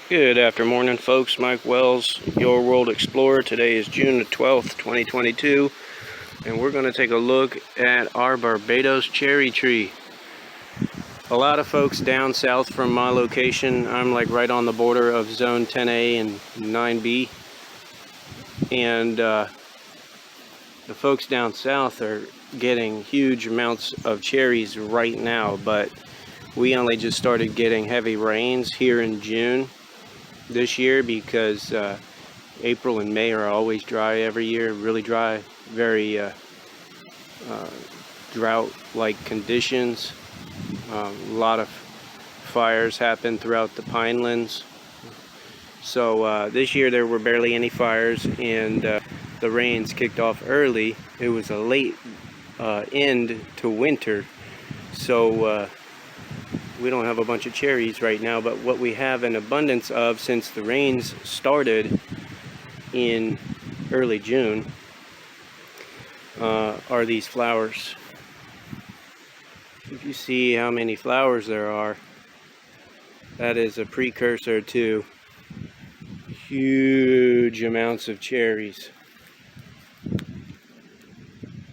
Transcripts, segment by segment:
Good afternoon, folks. Mike Wells, your World Explorer. Today is June the 12th, 2022, and we're going to take a look at our Barbados cherry tree. A lot of folks down south from my location, I'm like right on the border of Zone 10A and 9B, and the folks down south are getting huge amounts of cherries right now, but we only just started getting heavy rains here in June this year because April and May are always dry every year, really dry, very drought-like conditions. A lot of fires happen throughout the pinelands. So this year there were barely any fires, and the rains kicked off early. It was a late end to winter, so we don't have a bunch of cherries right now, but what we have an abundance of since the rains started in early June are these flowers. If you see how many flowers there are, that is a precursor to huge amounts of cherries.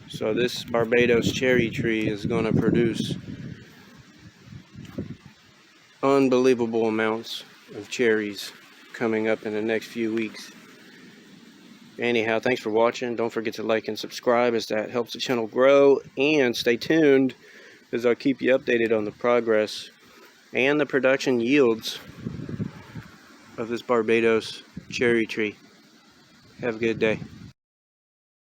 So this Barbados cherry tree is going to produce unbelievable amounts of cherries coming up in the next few weeks. Anyhow, thanks for watching. Don't forget to like and subscribe, as that helps the channel grow, and stay tuned as I'll keep you updated on the progress and the production yields of this Barbados cherry tree. Have a good day.